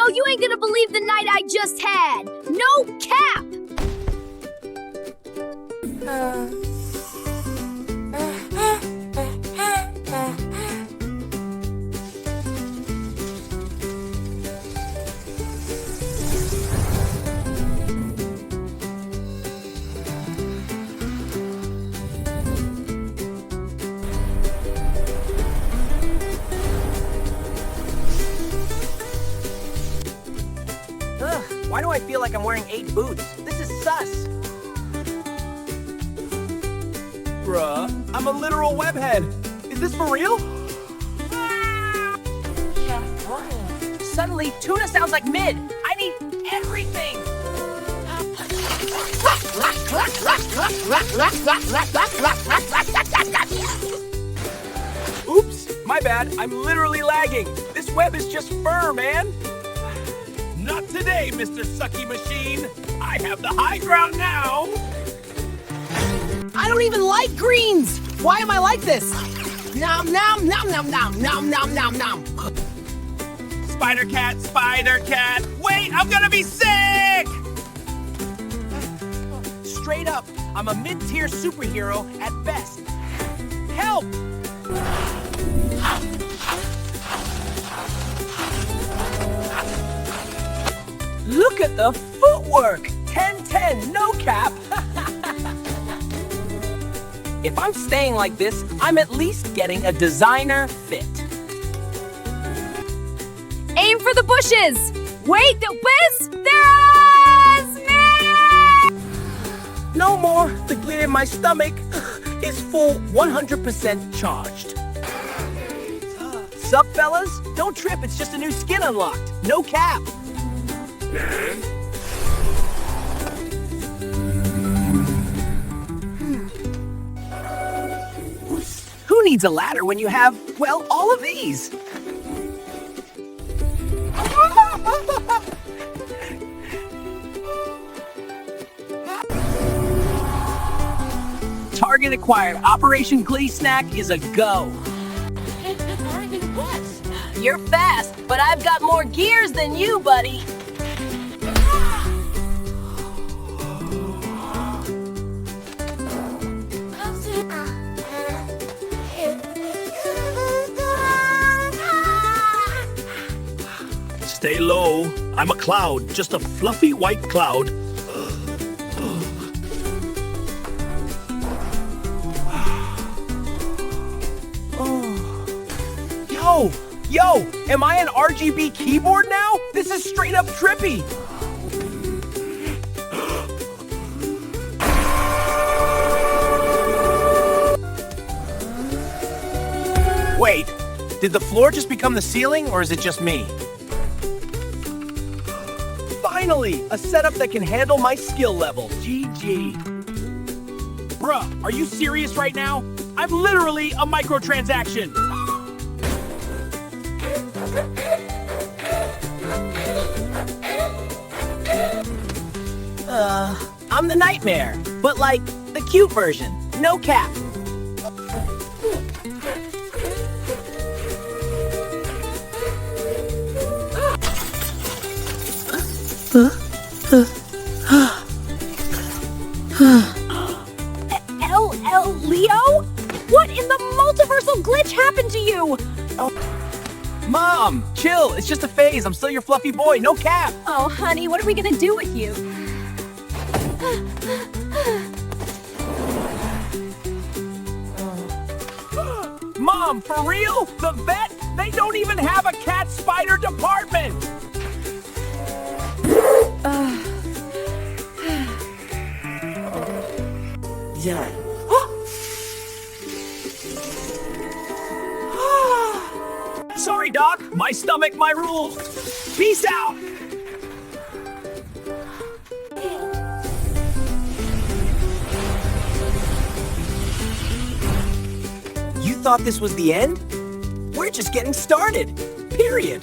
Yo, you ain't gonna believe the night I just had. No cap. Why do I feel like I'm wearing 8 boots? This is sus. Bruh, I'm a literal webhead. Is this for real? Suddenly, tuna sounds like mid. I need everything. Oops, my bad. I'm literally lagging. This web is just fur, man. Not today, Mr. Sucky Machine. I have the high ground now. I don't even like greens. Why am I like this? Nom nom nom nom nom nom nom nom nom. Spider cat, spider cat. Wait, I'm gonna be sick! Straight up, I'm a mid-tier superhero at best. Help! Look at the footwork! 10-10, no cap! If I'm staying like this, I'm at least getting a designer fit. Aim for the bushes. Wait, Whiz, there is me! No more. The glee in my stomach is full 100% charged. Sup, fellas? Don't trip, it's just a new skin unlocked. No cap. Who needs a ladder when you have, well, all of these? Target acquired. Operation Glee Snack is a go. You're fast, but I've got more gears than you, buddy. Stay low. I'm a cloud, just a fluffy white cloud. Yo, am I an RGB keyboard now? This is straight up trippy. Wait, did the floor just become the ceiling, or is it just me? Finally, a setup that can handle my skill level. GG. Bruh, are you serious right now? I'm literally a microtransaction. I'm the nightmare, but like the cute version. No cap. Leo? What in the multiversal glitch happened to you? Mom, chill. It's just a phase. I'm still your fluffy boy. No cap. Oh, honey, what are we gonna do with you? Mom, for real? The vet? They don't even have a cat spider department. Yeah. Sorry, Doc. My stomach, my rules. Peace out. You thought this was the end? We're just getting started. Period.